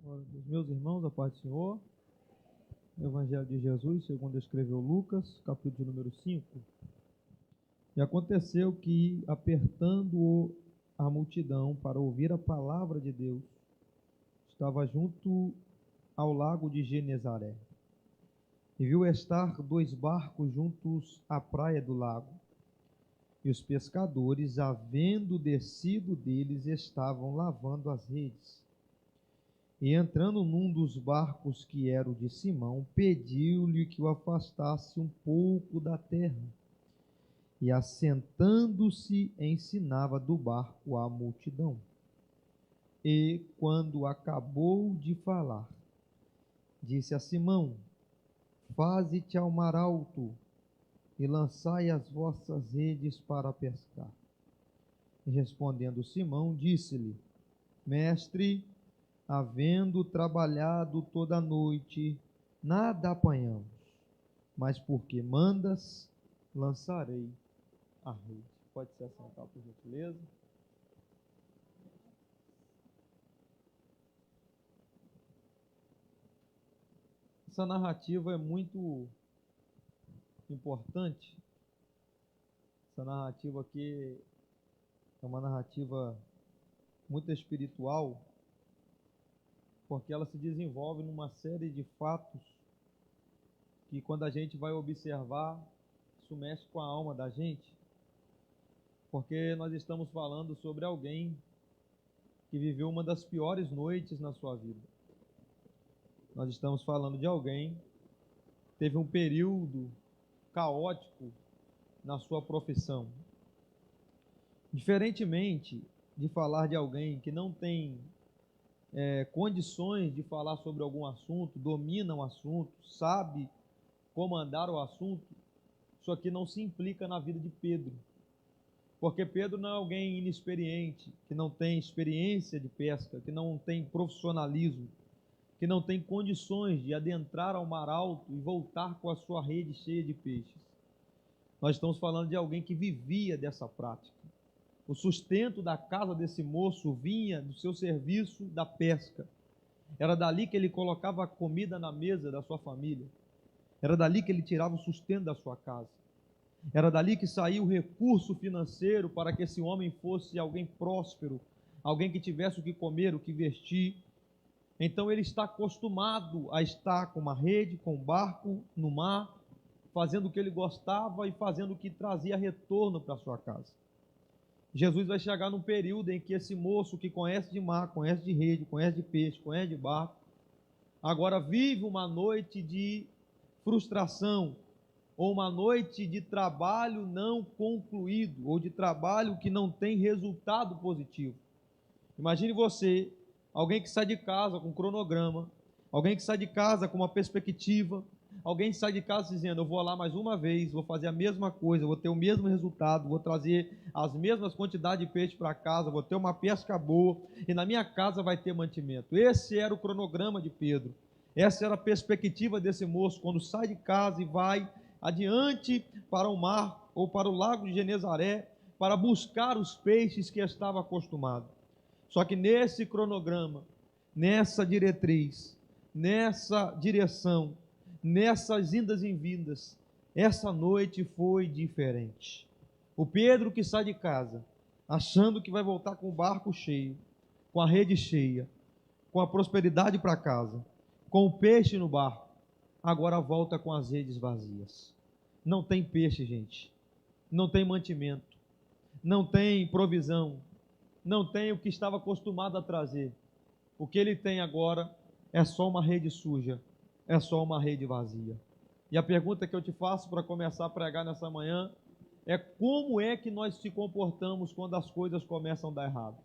Glória a Deus. Meus irmãos, a paz do Senhor. Evangelho de Jesus, segundo escreveu Lucas, capítulo número 5. E aconteceu que, apertando a multidão para ouvir a palavra de Deus, estava junto ao lago de Genezaré. E viu estar 2 barcos juntos à praia do lago. E os pescadores, havendo descido deles, estavam lavando as redes. E entrando num dos barcos, que era o de Simão, pediu-lhe que o afastasse um pouco da terra. E assentando-se, ensinava do barco à multidão. E, quando acabou de falar, disse a Simão: Faze-te ao mar alto e lançai as vossas redes para pescar. E respondendo Simão, disse-lhe: Mestre, havendo trabalhado toda a noite, nada apanhamos, mas porque mandas, lançarei a rede. Pode se assentar, por gentileza. Essa narrativa é muito importante. Essa narrativa aqui é uma narrativa muito espiritual, porque ela se desenvolve numa série de fatos que, quando a gente vai observar, isso mexe com a alma da gente, porque nós estamos falando sobre alguém que viveu uma das piores noites na sua vida. Nós estamos falando de alguém que teve um período caótico na sua profissão. Diferentemente de falar de alguém que não tem condições de falar sobre algum assunto, domina o assunto, sabe comandar o assunto, isso aqui não se implica na vida de Pedro. Porque Pedro não é alguém inexperiente, que não tem experiência de pesca, que não tem profissionalismo, que não tem condições de adentrar ao mar alto e voltar com a sua rede cheia de peixes. Nós estamos falando de alguém que vivia dessa prática. O sustento da casa desse moço vinha do seu serviço da pesca. Era dali que ele colocava a comida na mesa da sua família. Era dali que ele tirava o sustento da sua casa. Era dali que saía o recurso financeiro para que esse homem fosse alguém próspero, alguém que tivesse o que comer, o que vestir. Então ele está acostumado a estar com uma rede, com um barco no mar, fazendo o que ele gostava e fazendo o que trazia retorno para a sua casa. Jesus vai chegar num período em que esse moço que conhece de mar, conhece de rede, conhece de peixe, conhece de barco, agora vive uma noite de frustração, ou uma noite de trabalho não concluído, ou de trabalho que não tem resultado positivo. Imagine você, alguém que sai de casa com um cronograma, alguém que sai de casa com uma perspectiva, alguém que sai de casa dizendo: eu vou lá mais uma vez, vou fazer a mesma coisa, vou ter o mesmo resultado, vou trazer as mesmas quantidades de peixe para casa, vou ter uma pesca boa, e na minha casa vai ter mantimento. Esse era o cronograma de Pedro, essa era a perspectiva desse moço, quando sai de casa e vai adiante para o mar, ou para o lago de Genezaré, para buscar os peixes que estava acostumado. Só que nesse cronograma, nessa diretriz, nessa direção, nessas indas e vindas, essa noite foi diferente. O Pedro que sai de casa, achando que vai voltar com o barco cheio, com a rede cheia, com a prosperidade para casa, com o peixe no barco, agora volta com as redes vazias. Não tem peixe, gente. Não tem mantimento. Não tem provisão. Não tem o que estava acostumado a trazer. O que ele tem agora é só uma rede suja, é só uma rede vazia. E a pergunta que eu te faço para começar a pregar nessa manhã é: como é que nós se comportamos quando as coisas começam a dar errado?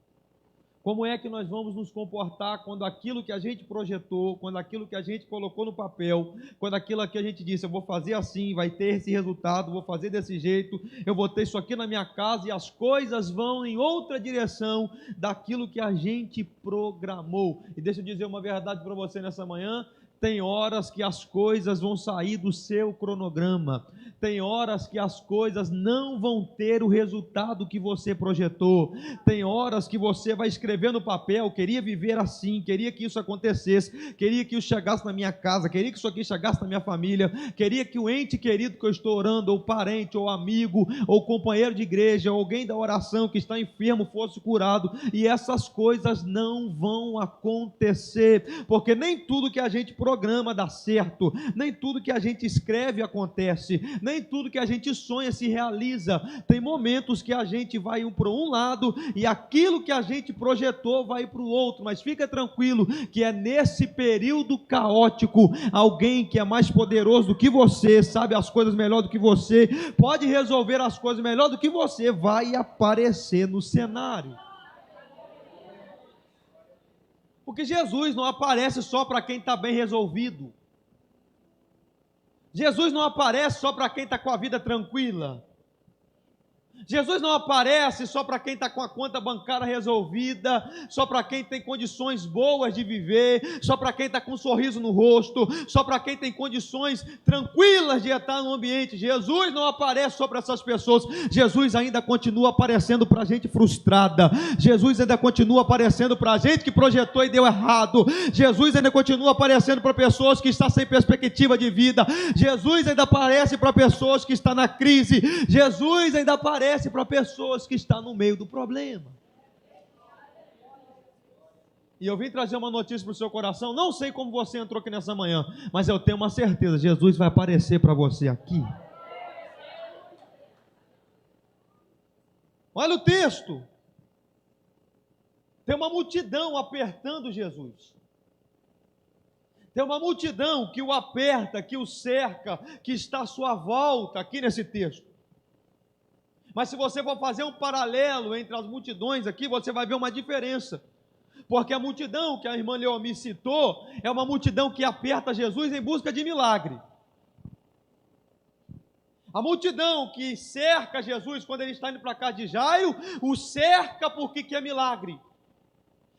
Como é que nós vamos nos comportar quando aquilo que a gente projetou, quando aquilo que a gente colocou no papel, quando aquilo que a gente disse: eu vou fazer assim, vai ter esse resultado, vou fazer desse jeito, eu vou ter isso aqui na minha casa, e as coisas vão em outra direção daquilo que a gente programou. E deixa eu dizer uma verdade para você nessa manhã: Tem horas que as coisas vão sair do seu cronograma. Tem horas que as coisas não vão ter o resultado que você projetou. Tem horas que você vai escrever no papel: queria viver assim, queria que isso acontecesse, queria que isso chegasse na minha casa, queria que isso aqui chegasse na minha família, queria que o ente querido que eu estou orando, ou parente, ou amigo, ou companheiro de igreja, ou alguém da oração que está enfermo fosse curado. E essas coisas não vão acontecer, porque nem tudo que a gente programa dá certo, nem tudo que a gente escreve acontece, nem tudo que a gente sonha se realiza. Tem momentos que a gente vai para um lado e aquilo que a gente projetou vai para o outro, mas fica tranquilo que é nesse período caótico, alguém que é mais poderoso do que você, sabe as coisas melhor do que você, pode resolver as coisas melhor do que você, vai aparecer no cenário. Porque Jesus não aparece só para quem está bem resolvido. Jesus não aparece só para quem está com a vida tranquila. Jesus não aparece só para quem está com a conta bancária resolvida, só para quem tem condições boas de viver, só para quem está com um sorriso no rosto, só para quem tem condições tranquilas de estar no ambiente. Jesus não aparece só para essas pessoas. Jesus ainda continua aparecendo para gente frustrada. Jesus ainda continua aparecendo para gente que projetou e deu errado. Jesus ainda continua aparecendo para pessoas que estão sem perspectiva de vida. Jesus ainda aparece para pessoas que estão na crise. Jesus ainda aparece para pessoas que estão no meio do problema. E eu vim trazer uma notícia para o seu coração. Não sei como você entrou aqui nessa manhã, mas eu tenho uma certeza: Jesus vai aparecer para você aqui. Olha o texto. Tem uma multidão apertando Jesus. Tem uma multidão que o aperta, que o cerca, que está à sua volta, aqui nesse texto. Mas se você for fazer um paralelo entre as multidões aqui, você vai ver uma diferença. Porque a multidão que a irmã Leomi citou é uma multidão que aperta Jesus em busca de milagre. A multidão que cerca Jesus quando ele está indo para a casa de Jairo, o cerca porque quer milagre.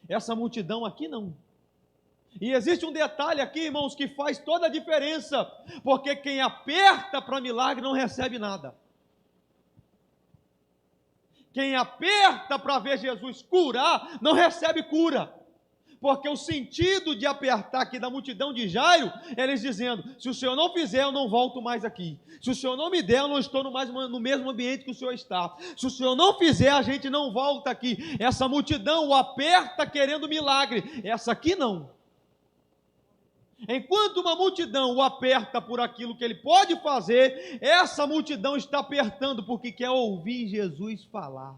Essa multidão aqui não. E existe um detalhe aqui, irmãos, que faz toda a diferença. Porque quem aperta para milagre não recebe nada. Quem aperta para ver Jesus curar, não recebe cura. Porque o sentido de apertar aqui da multidão de Jairo, eles dizendo: se o Senhor não fizer, eu não volto mais aqui. Se o Senhor não me der, eu não estou no mesmo ambiente que o Senhor está. Se o Senhor não fizer, a gente não volta aqui. Essa multidão o aperta querendo milagre. Essa aqui não. Enquanto uma multidão o aperta por aquilo que ele pode fazer, essa multidão está apertando porque quer ouvir Jesus falar.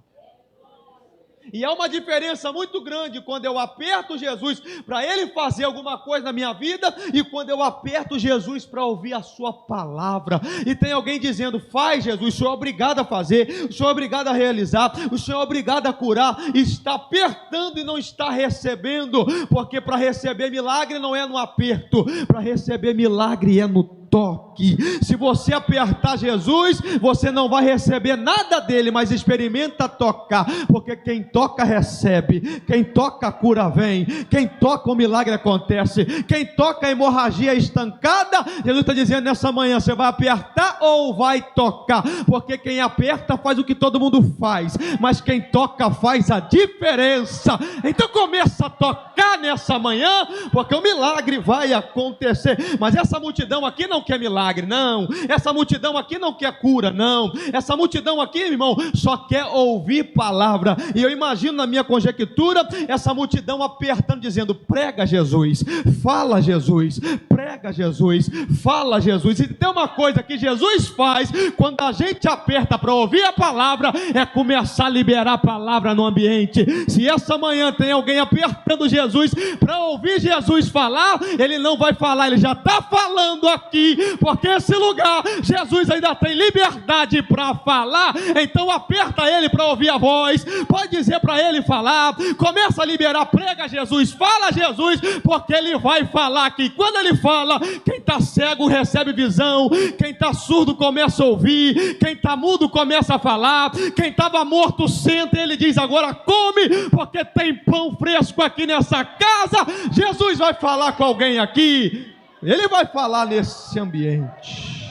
E há uma diferença muito grande quando eu aperto Jesus para Ele fazer alguma coisa na minha vida e quando eu aperto Jesus para ouvir a sua palavra. E tem alguém dizendo: faz Jesus, o Senhor é obrigado a fazer, o Senhor é obrigado a realizar, o Senhor é obrigado a curar. Está apertando e não está recebendo, porque para receber milagre não é no aperto, para receber milagre é no toque. Se você apertar Jesus, você não vai receber nada dele, mas experimenta tocar, porque quem toca recebe, quem toca a cura vem, quem toca o milagre acontece, quem toca a hemorragia estancada. Jesus está dizendo nessa manhã: você vai apertar ou vai tocar? Porque quem aperta faz o que todo mundo faz, mas quem toca faz a diferença. Então começa a tocar nessa manhã, porque o milagre vai acontecer. Mas essa multidão aqui não quer milagre, não. Essa multidão aqui não quer cura, não. Essa multidão aqui, irmão, só quer ouvir palavra. E eu imagino na minha conjectura essa multidão apertando, dizendo: prega Jesus, fala Jesus, prega Jesus, fala Jesus. E tem uma coisa que Jesus faz quando a gente aperta para ouvir a palavra, é começar a liberar a palavra no ambiente. Se essa manhã tem alguém apertando Jesus para ouvir Jesus falar, ele não vai falar, ele já está falando aqui, porque esse lugar Jesus ainda tem liberdade para falar. Então aperta ele para ouvir a voz, pode dizer para ele falar, começa a liberar, prega Jesus, fala Jesus, porque ele vai falar aqui. Quando ele fala, quem está cego recebe visão, quem está surdo começa a ouvir, quem está mudo começa a falar, quem estava morto senta, ele diz: agora come, porque tem pão fresco aqui nessa casa. Jesus vai falar com alguém aqui. Ele vai falar nesse ambiente.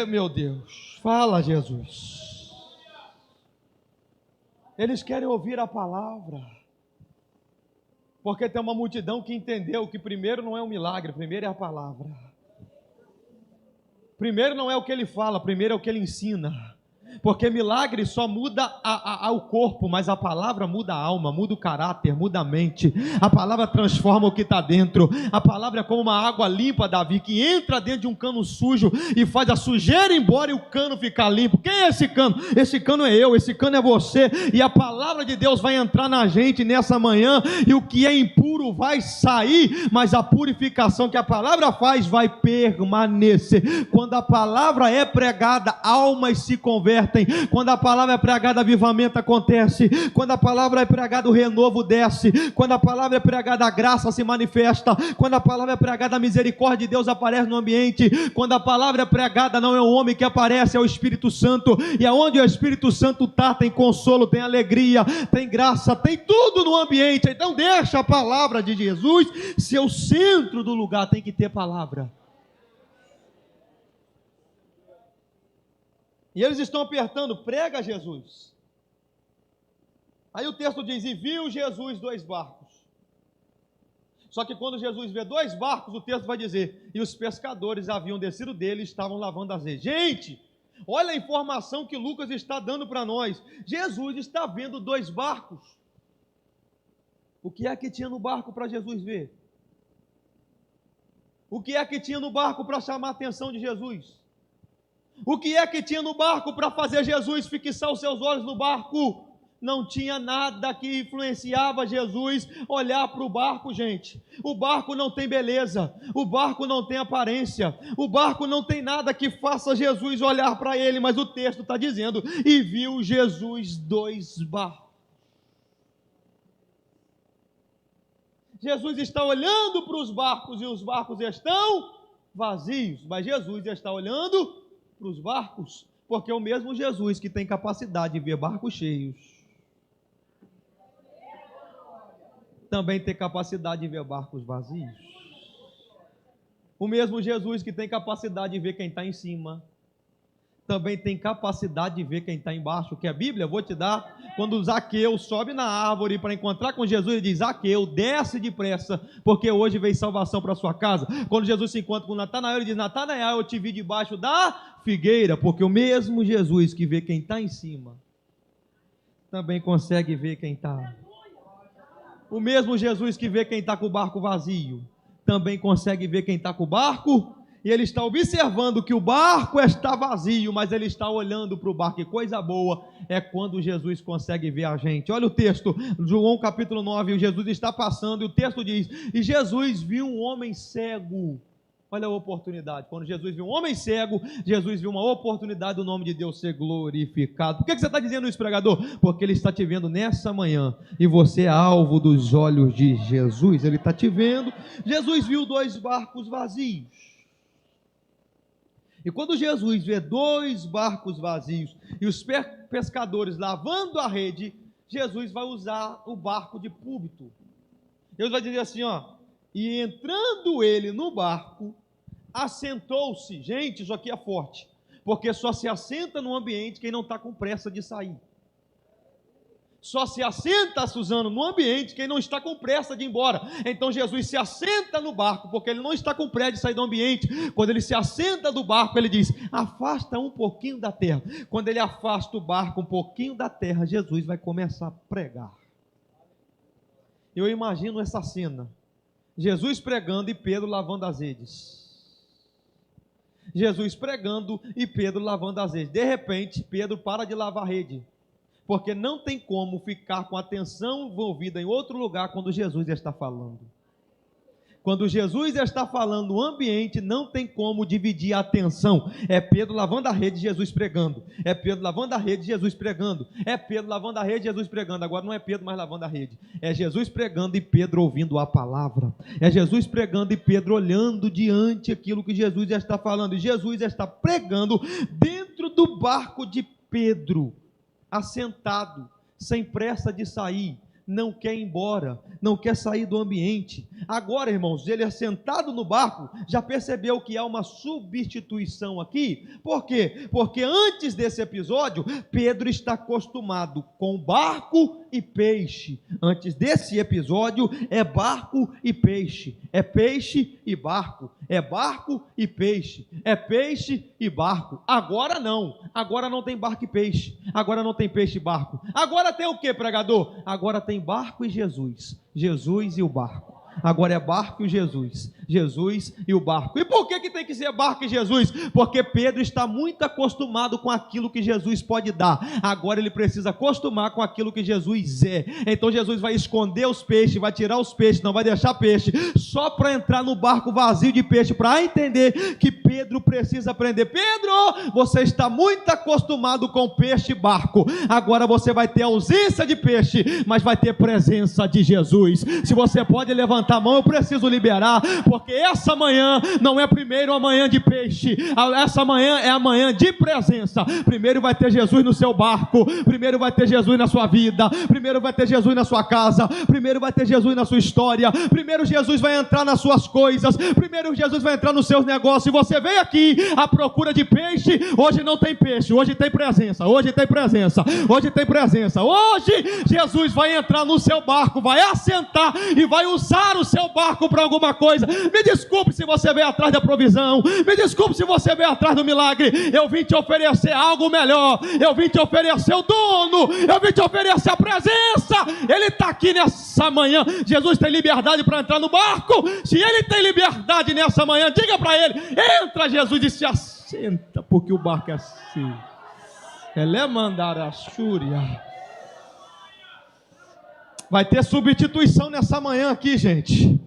Meu Deus, fala, Jesus. Eles querem ouvir a palavra, porque tem uma multidão que entendeu que primeiro não é o milagre, primeiro é a palavra. Primeiro não é o que ele fala, primeiro é o que ele ensina. Porque milagre só muda o corpo, mas a palavra muda a alma, muda o caráter, muda a mente. A palavra transforma o que está dentro. A palavra é como uma água limpa, Davi, que entra dentro de um cano sujo e faz a sujeira embora e o cano ficar limpo. Quem é esse cano? Esse cano é eu, esse cano é você. E a palavra de Deus vai entrar na gente nessa manhã, e o que é impuro vai sair, mas a purificação que a palavra faz vai permanecer. Quando a palavra é pregada, almas se convertem. Quando a palavra é pregada, avivamento acontece. Quando a palavra é pregada, o renovo desce. Quando a palavra é pregada, a graça se manifesta. Quando a palavra é pregada, a misericórdia de Deus aparece no ambiente. Quando a palavra é pregada, não é o homem que aparece, é o Espírito Santo. E aonde o Espírito Santo está, tem consolo, tem alegria, tem graça, tem tudo no ambiente. Então deixa a palavra de Jesus ser o centro do lugar. Tem que ter palavra. E eles estão apertando, prega Jesus. Aí o texto diz, e viu Jesus 2 barcos. Só que quando Jesus vê 2 barcos, o texto vai dizer, e os pescadores haviam descido dele e estavam lavando as redes. Gente, olha a informação que Lucas está dando para nós. Jesus está vendo 2 barcos. O que é que tinha no barco para Jesus ver? O que é que tinha no barco para chamar a atenção de Jesus? O que é que tinha no barco para fazer Jesus fixar os seus olhos no barco? Não tinha nada que influenciava Jesus olhar para o barco, gente. O barco não tem beleza, o barco não tem aparência, o barco não tem nada que faça Jesus olhar para ele, mas o texto está dizendo, e viu Jesus 2 barcos. Jesus está olhando para os barcos e os barcos estão vazios, mas Jesus está olhando para os barcos, porque é o mesmo Jesus que tem capacidade de ver barcos cheios, também tem capacidade de ver barcos vazios. O mesmo Jesus que tem capacidade de ver quem está em cima, também tem capacidade de ver quem está embaixo, que a Bíblia, vou te dar, quando Zaqueu sobe na árvore para encontrar com Jesus, ele diz, Zaqueu, desce depressa, porque hoje veio salvação para a sua casa. Quando Jesus se encontra com Natanael, ele diz, Natanael, eu te vi debaixo da figueira, porque o mesmo Jesus que vê quem está em cima, também consegue ver quem está. O mesmo Jesus que vê quem está com o barco vazio, também consegue ver quem está com o barco. E ele está observando que o barco está vazio, mas ele está olhando para o barco. E coisa boa é quando Jesus consegue ver a gente. Olha o texto, João capítulo 9, Jesus está passando e o texto diz, e Jesus viu um homem cego. Olha a oportunidade, quando Jesus viu um homem cego, Jesus viu uma oportunidade do nome de Deus ser glorificado. Por que você está dizendo isso, pregador? Porque Ele está te vendo nessa manhã, e você é alvo dos olhos de Jesus, Ele está te vendo. Jesus viu 2 barcos vazios. E quando Jesus vê 2 barcos vazios e os pescadores lavando a rede, Jesus vai usar o barco de púlpito. Deus vai dizer assim, ó, e entrando ele no barco, assentou-se. Gente, isso aqui é forte, porque só se assenta no ambiente quem não está com pressa de sair. Só se assenta, Suzano, no ambiente quem não está com pressa de ir embora. Então Jesus se assenta no barco, porque ele não está com pressa de sair do ambiente. Quando ele se assenta do barco, ele diz, afasta um pouquinho da terra. Quando ele afasta o barco um pouquinho da terra, Jesus vai começar a pregar. Eu imagino essa cena, Jesus pregando e Pedro lavando as redes. Jesus pregando e Pedro lavando as redes. De repente, Pedro para de lavar a rede, porque não tem como ficar com a atenção envolvida em outro lugar quando Jesus está falando. Quando Jesus está falando no ambiente, não tem como dividir a atenção. É Pedro lavando a rede, Jesus pregando. É Pedro lavando a rede, Jesus pregando. É Pedro lavando a rede, Jesus pregando. Agora não é Pedro mais lavando a rede. É Jesus pregando e Pedro ouvindo a palavra. É Jesus pregando e Pedro olhando diante aquilo que Jesus já está falando. E Jesus está pregando dentro do barco de Pedro, assentado, sem pressa de sair, não quer ir embora, não quer sair do ambiente. Agora, irmãos, ele assentado no barco, já percebeu que há uma substituição aqui? Por quê? Porque antes desse episódio, Pedro está acostumado com barco e peixe. Antes desse episódio, é barco e peixe. É peixe e barco. É barco e peixe. É peixe e barco. Agora não. Agora não tem barco e peixe. Agora não tem peixe e barco. Agora tem o que, pregador? Agora tem barco e Jesus. Jesus e o barco. Agora é barco e Jesus. Jesus e o barco. E por que tem que ser barco e Jesus? Porque Pedro está muito acostumado com aquilo que Jesus pode dar. Agora ele precisa acostumar com aquilo que Jesus é. Então Jesus vai esconder os peixes, vai tirar os peixes, não vai deixar peixe, só para entrar no barco vazio de peixe, para entender que Pedro precisa aprender. Pedro, você está muito acostumado com peixe e barco. Agora você vai ter ausência de peixe, mas vai ter presença de Jesus. Se você pode levantar a mão, eu preciso liberar, porque essa manhã não é primeiro a manhã de peixe, essa manhã é a manhã de presença. Primeiro vai ter Jesus no seu barco, primeiro vai ter Jesus na sua vida, primeiro vai ter Jesus na sua casa, primeiro vai ter Jesus na sua história, primeiro Jesus vai entrar nas suas coisas, primeiro Jesus vai entrar nos seus negócios. E você veio aqui à procura de peixe, hoje não tem peixe, hoje tem presença, hoje tem presença, hoje tem presença. Hoje Jesus vai entrar no seu barco, vai assentar e vai usar o seu barco para alguma coisa. Me desculpe se você veio atrás da provisão, me desculpe se você veio atrás do milagre. Eu vim te oferecer algo melhor, eu vim te oferecer o dono, eu vim te oferecer a presença. Ele está aqui nessa manhã. Jesus tem liberdade para entrar no barco. Se ele tem liberdade nessa manhã, diga para ele: entra, Jesus, e se assenta, porque o barco é seu. Ele é mandar a Xúria. Vai ter substituição nessa manhã aqui, gente.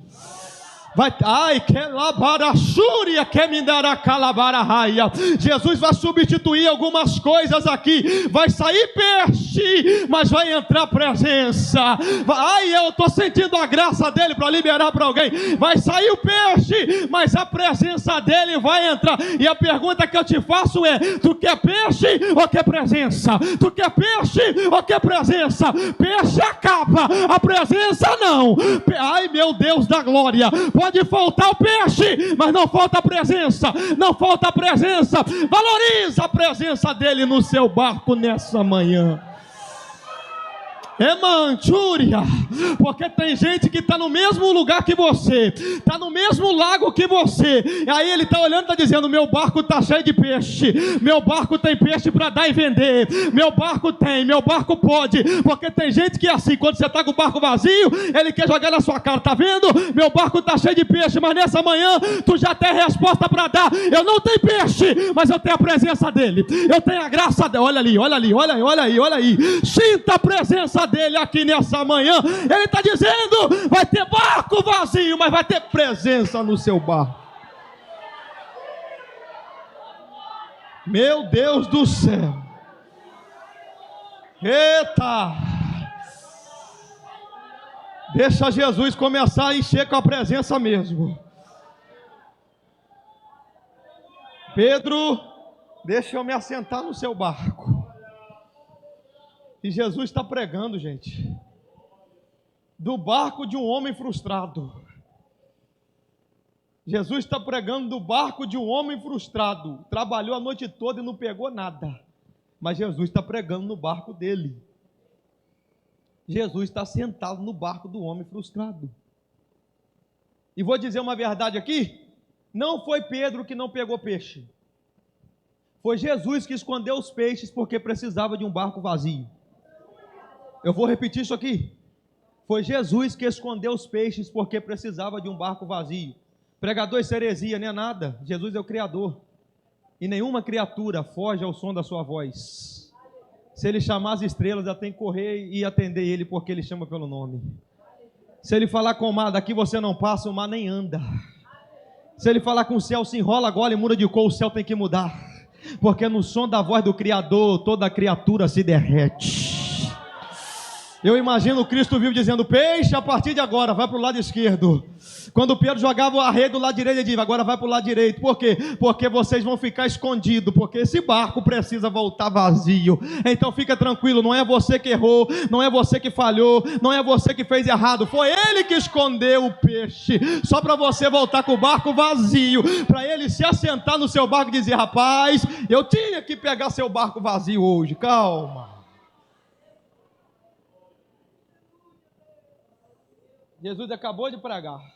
Vai, ai, que labarachúria, que me dará calabaraia. Jesus vai substituir algumas coisas aqui. Vai sair peixe, mas vai entrar presença. Ai, eu estou sentindo a graça dele para liberar para alguém. Vai sair o peixe, mas a presença dele vai entrar. E a pergunta que eu te faço é: tu quer peixe ou quer presença? Tu quer peixe ou quer presença? Peixe acaba, a presença não. Ai, meu Deus da glória. Pode faltar o peixe, mas não falta a presença. Não falta a presença. Valoriza a presença dele no seu barco nessa manhã. É manchúria, porque tem gente que está no mesmo lugar que você, está no mesmo lago que você, e aí ele está olhando e está dizendo: meu barco está cheio de peixe, meu barco tem peixe para dar e vender, meu barco pode, porque tem gente que é assim, quando você está com o barco vazio, ele quer jogar na sua cara: tá vendo? Meu barco está cheio de peixe, mas nessa manhã tu já tem resposta para dar. Eu não tenho peixe, mas eu tenho a presença dele, eu tenho a graça dele. Olha ali, olha ali, olha aí, sinta a presença dele aqui nessa manhã. Ele está dizendo: vai ter barco vazio, mas vai ter presença no seu barco. Meu Deus do céu. Eita! Deixa Jesus começar a encher com a presença mesmo. Pedro, deixa eu me assentar no seu barco. E Jesus está pregando, gente, do barco de um homem frustrado. Jesus está pregando do barco de um homem frustrado. Trabalhou a noite toda e não pegou nada. Mas Jesus está pregando no barco dele. Jesus está sentado no barco do homem frustrado. E vou dizer uma verdade aqui: não foi Pedro que não pegou peixe. Foi Jesus que escondeu os peixes porque precisava de um barco vazio. Eu vou repetir isso aqui. Foi Jesus que escondeu os peixes porque precisava de um barco vazio. Pregador, isso é heresia, não é nada. Jesus é o Criador. E nenhuma criatura foge ao som da sua voz. Se ele chamar as estrelas, ela tem que correr e atender ele, porque ele chama pelo nome. Se ele falar com o mar, daqui você não passa, o mar nem anda. Se ele falar com o céu, se enrola agora e muda de cor, o céu tem que mudar. Porque no som da voz do Criador, toda criatura se derrete. Eu imagino o Cristo vivo dizendo: peixe, a partir de agora, vai para o lado esquerdo. Quando Pedro jogava a rede do lado direito, ele dizia: agora vai para o lado direito. Por quê? Porque vocês vão ficar escondidos, porque esse barco precisa voltar vazio. Então fica tranquilo, não é você que errou, não é você que falhou, não é você que fez errado, foi ele que escondeu o peixe, só para você voltar com o barco vazio, para ele se assentar no seu barco e dizer: rapaz, eu tinha que pegar seu barco vazio hoje. Calma. Jesus acabou de pregar.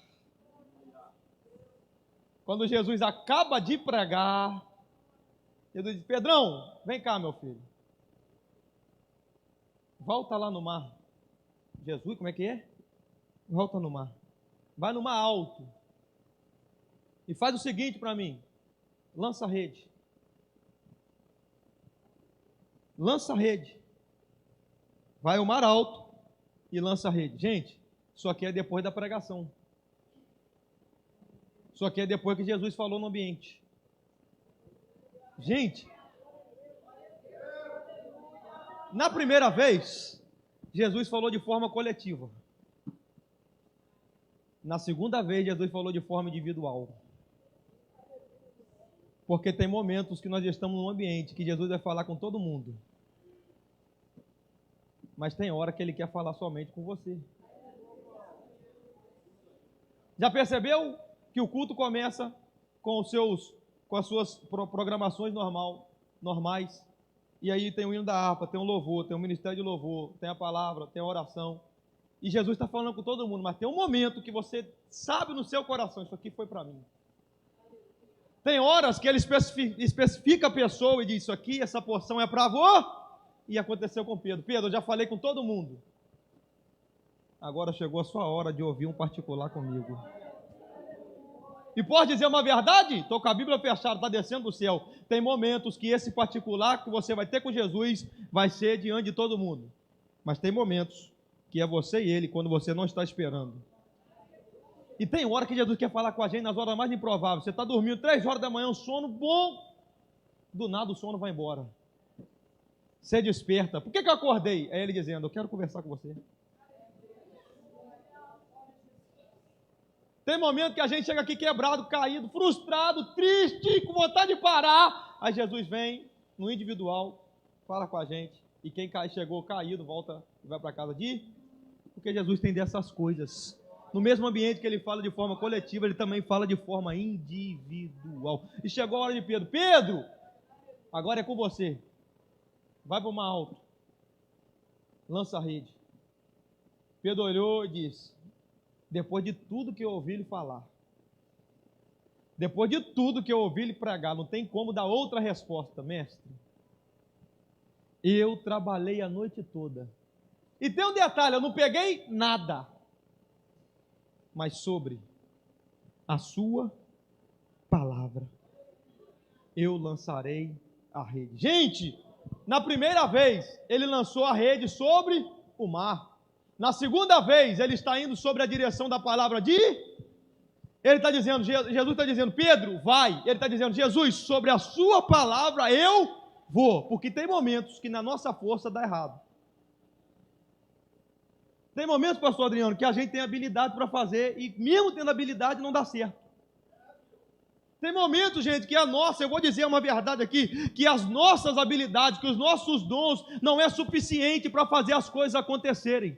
Quando Jesus acaba de pregar, Jesus diz: Pedrão, vem cá, meu filho. Volta lá no mar. Jesus, como é que é? Volta no mar. Vai no mar alto. E faz o seguinte para mim. Lança a rede. Lança a rede. Vai ao mar alto e lança a rede. Gente, isso aqui é depois da pregação. Isso aqui é depois que Jesus falou no ambiente. Gente, na primeira vez, Jesus falou de forma coletiva. Na segunda vez, Jesus falou de forma individual. Porque tem momentos que nós estamos num ambiente que Jesus vai falar com todo mundo. Mas tem hora que Ele quer falar somente com você. Já percebeu que o culto começa com as suas programações normais? E aí tem o hino da harpa, tem o louvor, tem o ministério de louvor, tem a palavra, tem a oração. E Jesus está falando com todo mundo, mas tem um momento que você sabe no seu coração: isso aqui foi para mim. Tem horas que Ele especifica a pessoa e diz: isso aqui, essa porção é para você. E aconteceu com Pedro. Pedro, eu já falei com todo mundo. Agora chegou a sua hora de ouvir um particular comigo. E pode dizer uma verdade? Estou com a Bíblia fechada, está descendo do céu. Tem momentos que esse particular que você vai ter com Jesus vai ser diante de todo mundo. Mas tem momentos que é você e Ele quando você não está esperando. E tem hora que Jesus quer falar com a gente nas horas mais improváveis. Você está dormindo 3 horas da manhã, um sono bom. Do nada o sono vai embora. Você desperta. Por que eu acordei? É Ele dizendo: eu quero conversar com você. Tem momento que a gente chega aqui quebrado, caído, frustrado, triste, com vontade de parar. Aí Jesus vem no individual, fala com a gente. E quem chegou caído, volta e vai para casa porque Jesus tem dessas coisas. No mesmo ambiente que Ele fala de forma coletiva, Ele também fala de forma individual. E chegou a hora de Pedro: Pedro, agora é com você. Vai para o mar alto. Lança a rede. Pedro olhou e disse: depois de tudo que eu ouvi ele falar, depois de tudo que eu ouvi ele pregar, não tem como dar outra resposta, mestre. Eu trabalhei a noite toda. E tem um detalhe: eu não peguei nada. Mas sobre a sua palavra eu lançarei a rede. Gente, na primeira vez ele lançou a rede sobre o mar. Na segunda vez, ele está indo sobre a direção da palavra ele está dizendo, Jesus está dizendo: Pedro, vai. Ele está dizendo: Jesus, sobre a sua palavra eu vou. Porque tem momentos que na nossa força dá errado. Tem momentos, pastor Adriano, que a gente tem habilidade para fazer e mesmo tendo habilidade não dá certo. Tem momentos, gente, que eu vou dizer uma verdade aqui, que as nossas habilidades, que os nossos dons não é suficiente para fazer as coisas acontecerem.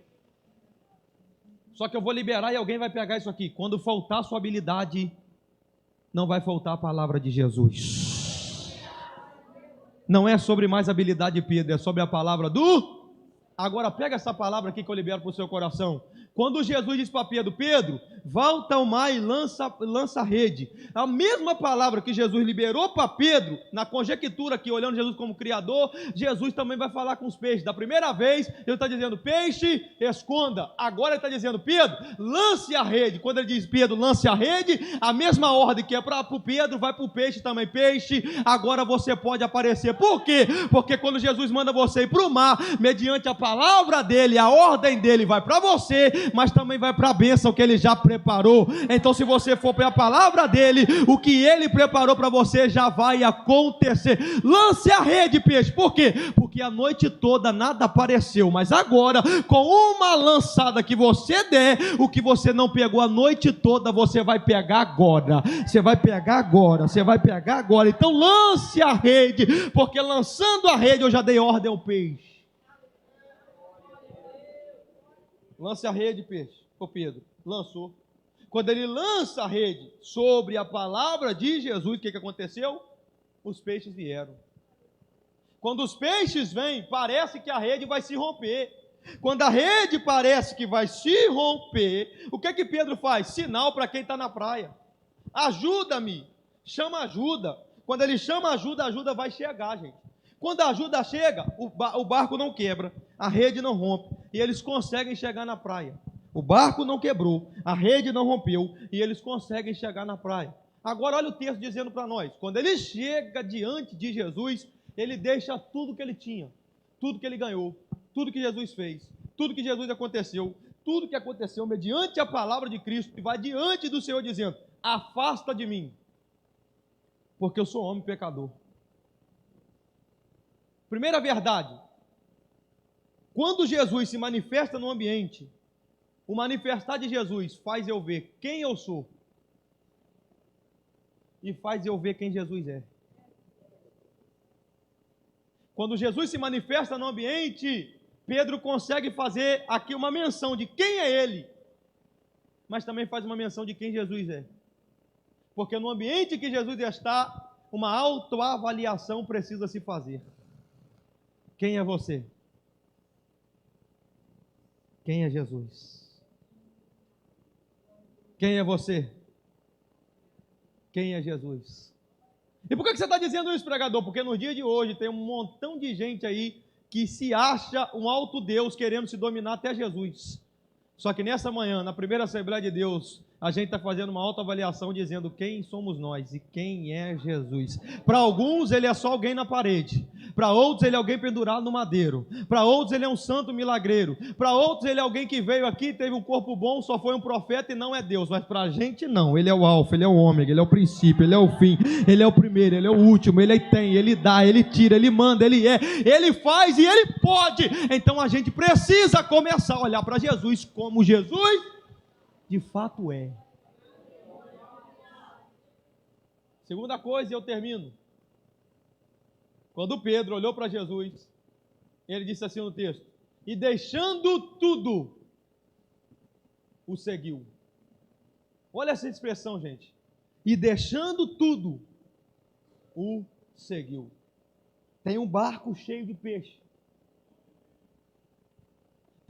Só que eu vou liberar e alguém vai pegar isso aqui. Quando faltar a sua habilidade, não vai faltar a palavra de Jesus. Não é sobre mais habilidade de Pedro, é sobre a palavra Agora pega essa palavra aqui que eu libero para o seu coração. Quando Jesus diz para Pedro: Pedro, volta ao mar e lança a rede. A mesma palavra que Jesus liberou para Pedro, na conjectura aqui, olhando Jesus como Criador, Jesus também vai falar com os peixes. Da primeira vez, ele está dizendo: peixe, esconda. Agora ele está dizendo: Pedro, lance a rede. Quando ele diz: Pedro, lance a rede, a mesma ordem que é para o Pedro, vai para o peixe também. Peixe, agora você pode aparecer. Por quê? Porque quando Jesus manda você ir para o mar, mediante a palavra dele, a ordem dele vai para você, mas também vai para a bênção que ele já preparou. Então, se você for para a palavra dele, o que ele preparou para você já vai acontecer. Lance a rede, peixe. Por quê? Porque porque a noite toda nada apareceu, mas agora, com uma lançada que você der, o que você não pegou a noite toda, você vai pegar agora, você vai pegar agora, você vai pegar agora. Então lance a rede, porque lançando a rede eu já dei ordem ao peixe. Lance a rede, peixe. Ô Pedro, lançou. Quando ele lança a rede sobre a palavra de Jesus, o que aconteceu? Os peixes vieram. Quando os peixes vêm, parece que a rede vai se romper. Quando a rede parece que vai se romper, o que Pedro faz? Sinal para quem está na praia. Ajuda-me, chama ajuda. Quando ele chama ajuda, a ajuda vai chegar, gente. Quando a ajuda chega, o barco não quebra, a rede não rompe, e eles conseguem chegar na praia. O barco não quebrou, a rede não rompeu, e eles conseguem chegar na praia. Agora olha o texto dizendo para nós, quando ele chega diante de Jesus, ele deixa tudo que ele tinha, tudo que ele ganhou, tudo que Jesus fez, tudo que Jesus aconteceu, tudo que aconteceu mediante a palavra de Cristo, e vai diante do Senhor dizendo, afasta de mim, porque eu sou homem pecador. Primeira verdade, quando Jesus se manifesta no ambiente, o manifestar de Jesus faz eu ver quem eu sou e faz eu ver quem Jesus é. Quando Jesus se manifesta no ambiente, Pedro consegue fazer aqui uma menção de quem é ele, mas também faz uma menção de quem Jesus é. Porque no ambiente que Jesus está, uma autoavaliação precisa se fazer. Quem é você? Quem é Jesus? Quem é você? Quem é Jesus? E por que você está dizendo isso, pregador? Porque no dia de hoje tem um montão de gente aí que se acha um alto Deus querendo se dominar até Jesus. Só que nessa manhã, na primeira Assembleia de Deus, a gente está fazendo uma autoavaliação dizendo quem somos nós e quem é Jesus. Para alguns ele é só alguém na parede, para outros ele é alguém pendurado no madeiro, para outros ele é um santo milagreiro, para outros ele é alguém que veio aqui, teve um corpo bom, só foi um profeta e não é Deus. Mas para a gente não, ele é o alfa, ele é o ômega, ele é o princípio, ele é o fim, ele é o primeiro, ele é o último, ele tem, ele dá, ele tira, ele manda, ele é, ele faz e ele pode. Então a gente precisa começar a olhar para Jesus como Jesus de fato é. Segunda coisa, e eu termino. Quando Pedro olhou para Jesus, ele disse assim no texto, e deixando tudo, o seguiu. Olha essa expressão, gente. E deixando tudo, o seguiu. Tem um barco cheio de peixe.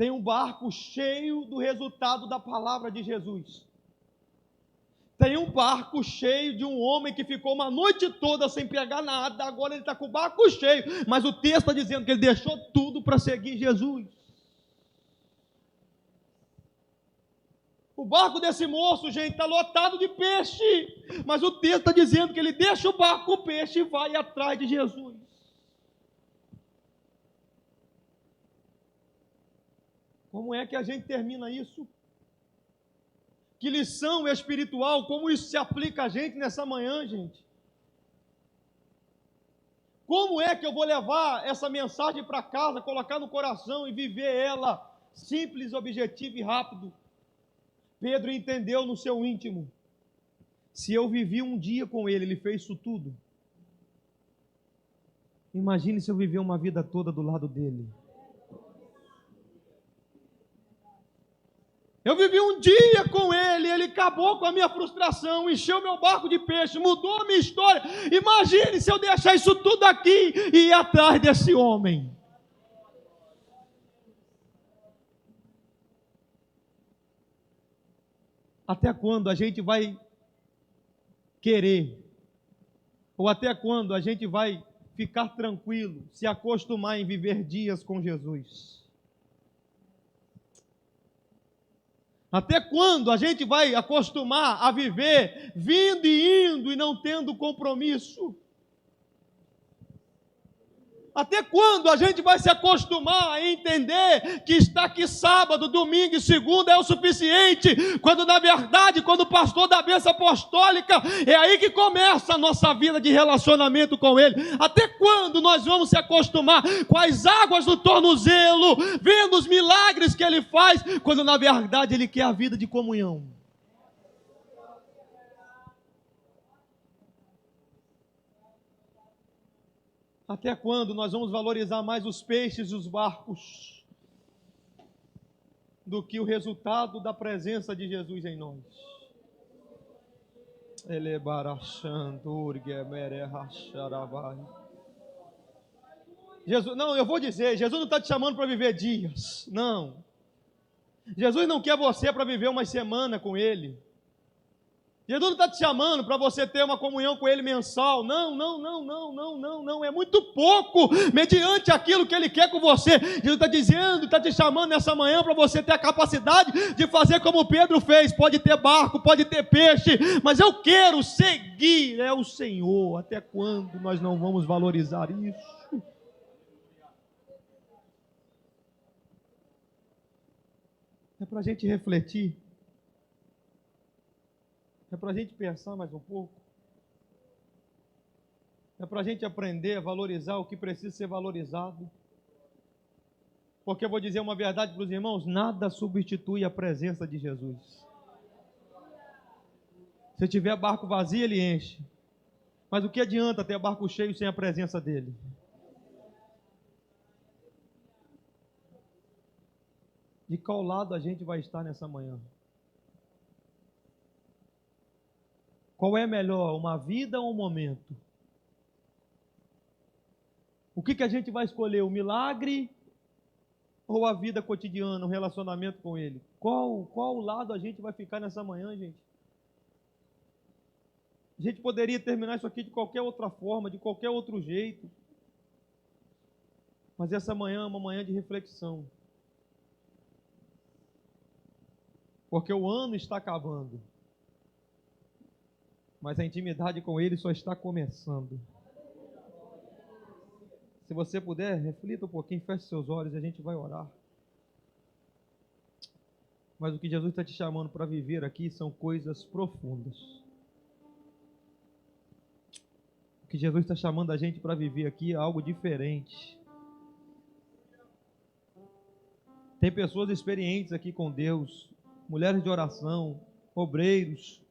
Tem um barco cheio do resultado da palavra de Jesus. Tem um barco cheio de um homem que ficou uma noite toda sem pegar nada, agora ele está com o barco cheio, mas o texto está dizendo que ele deixou tudo para seguir Jesus. O barco desse moço, gente, está lotado de peixe, mas o texto está dizendo que ele deixa o barco com o peixe e vai atrás de Jesus. Como é que a gente termina isso? Que lição espiritual, como isso se aplica a gente nessa manhã, gente? Como é que eu vou levar essa mensagem para casa, colocar no coração e viver ela simples, objetiva e rápido? Pedro entendeu no seu íntimo, se eu vivi um dia com ele, ele fez isso tudo. Imagine se eu viver uma vida toda do lado dele. Eu vivi um dia com ele, ele acabou com a minha frustração, encheu meu barco de peixe, mudou a minha história. Imagine se eu deixar isso tudo aqui e ir atrás desse homem. Até quando a gente vai querer, ou até quando a gente vai ficar tranquilo, se acostumar em viver dias com Jesus? Até quando a gente vai acostumar a viver vindo e indo e não tendo compromisso? Até quando a gente vai se acostumar a entender que estar aqui sábado, domingo e segunda é o suficiente, quando na verdade, quando o pastor da bênção apostólica, é aí que começa a nossa vida de relacionamento com Ele? Até quando nós vamos se acostumar com as águas do tornozelo, vendo os milagres que Ele faz, quando na verdade Ele quer a vida de comunhão? Até quando nós vamos valorizar mais os peixes e os barcos do que o resultado da presença de Jesus em nós? Jesus, não, eu vou dizer, Jesus não está te chamando para viver dias, não. Jesus não quer você para viver uma semana com Ele. Jesus não está te chamando para você ter uma comunhão com Ele mensal. Não. É muito pouco mediante aquilo que Ele quer com você. Jesus está dizendo, está te chamando nessa manhã para você ter a capacidade de fazer como Pedro fez. Pode ter barco, pode ter peixe, mas eu quero seguir o Senhor. Até quando nós não vamos valorizar isso? É para a gente refletir. É para a gente pensar mais um pouco. É para a gente aprender a valorizar o que precisa ser valorizado. Porque eu vou dizer uma verdade para os irmãos: nada substitui a presença de Jesus. Se tiver barco vazio, Ele enche. Mas o que adianta ter barco cheio sem a presença dEle? De qual lado a gente vai estar nessa manhã? Qual é melhor, uma vida ou um momento? O que a gente vai escolher, o milagre ou a vida cotidiana, o relacionamento com Ele? Qual lado a gente vai ficar nessa manhã, gente? A gente poderia terminar isso aqui de qualquer outra forma, de qualquer outro jeito. Mas essa manhã é uma manhã de reflexão. Porque o ano está acabando. Mas a intimidade com Ele só está começando. Se você puder, reflita um pouquinho, feche seus olhos e a gente vai orar. Mas o que Jesus está te chamando para viver aqui são coisas profundas. O que Jesus está chamando a gente para viver aqui é algo diferente. Tem pessoas experientes aqui com Deus, mulheres de oração, obreiros.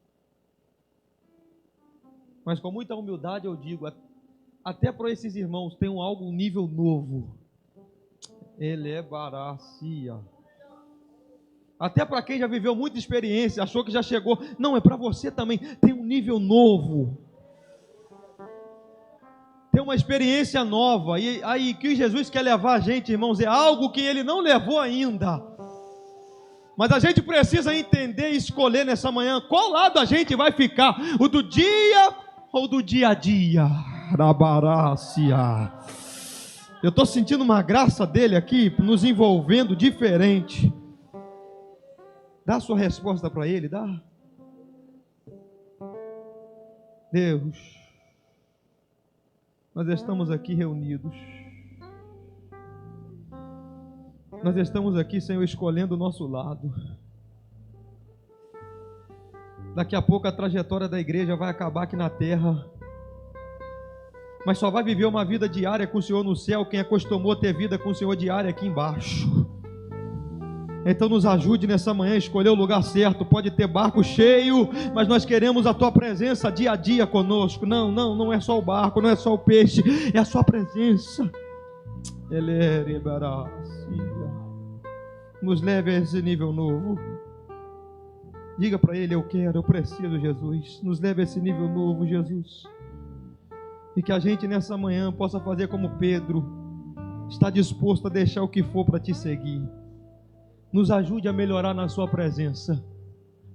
Mas com muita humildade eu digo, até para esses irmãos tem um nível novo. Ele é baracia. Até para quem já viveu muita experiência, achou que já chegou. Não, é para você também. Tem um nível novo. Tem uma experiência nova. E aí, que Jesus quer levar a gente, irmãos, é algo que Ele não levou ainda. Mas a gente precisa entender e escolher nessa manhã qual lado a gente vai ficar. O do dia ou do dia a dia? Rabarácia. Eu estou sentindo uma graça dele aqui, nos envolvendo diferente. Dá a sua resposta para ele, dá. Deus, nós estamos aqui reunidos. Nós estamos aqui, Senhor, escolhendo o nosso lado. Daqui a pouco a trajetória da igreja vai acabar aqui na terra. Mas só vai viver uma vida diária com o Senhor no céu quem acostumou a ter vida com o Senhor diária aqui embaixo. Então nos ajude nessa manhã a escolher o lugar certo. Pode ter barco cheio, mas nós queremos a Tua presença dia a dia conosco. Não é só o barco, não é só o peixe, é a Sua presença. Nos leve a esse nível novo. Diga para Ele: eu quero, eu preciso, Jesus. Nos leve a esse nível novo, Jesus. E que a gente nessa manhã possa fazer como Pedro, está disposto a deixar o que for para Te seguir. Nos ajude a melhorar na Sua presença,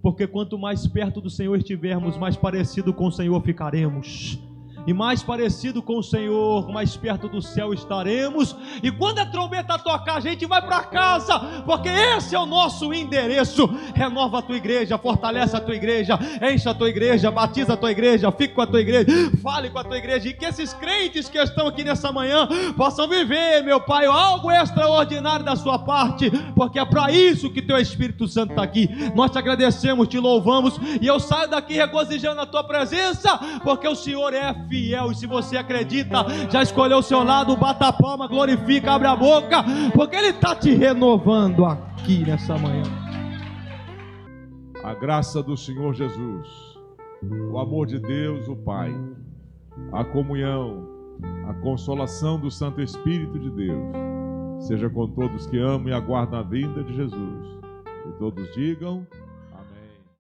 porque quanto mais perto do Senhor estivermos, mais parecido com o Senhor ficaremos. e mais parecido com o Senhor, mais perto do céu estaremos. E quando a trombeta tocar, a gente vai para casa, porque esse é o nosso endereço. Renova a tua igreja, fortalece a tua igreja, enche a tua igreja, batiza a tua igreja, fique com a tua igreja, fale com a tua igreja, e que esses crentes que estão aqui nessa manhã possam viver, meu Pai, algo extraordinário da sua parte, porque é para isso que teu Espírito Santo está aqui. Nós te agradecemos, te louvamos, e eu saio daqui regozijando a tua presença, porque o Senhor é fiel. E se você acredita, já escolheu o seu lado, bata a palma, glorifica, abre a boca, porque Ele está te renovando aqui nessa manhã. A graça do Senhor Jesus, o amor de Deus, o Pai, a comunhão, a consolação do Santo Espírito de Deus, seja com todos que amam e aguardam a vinda de Jesus. E todos digam...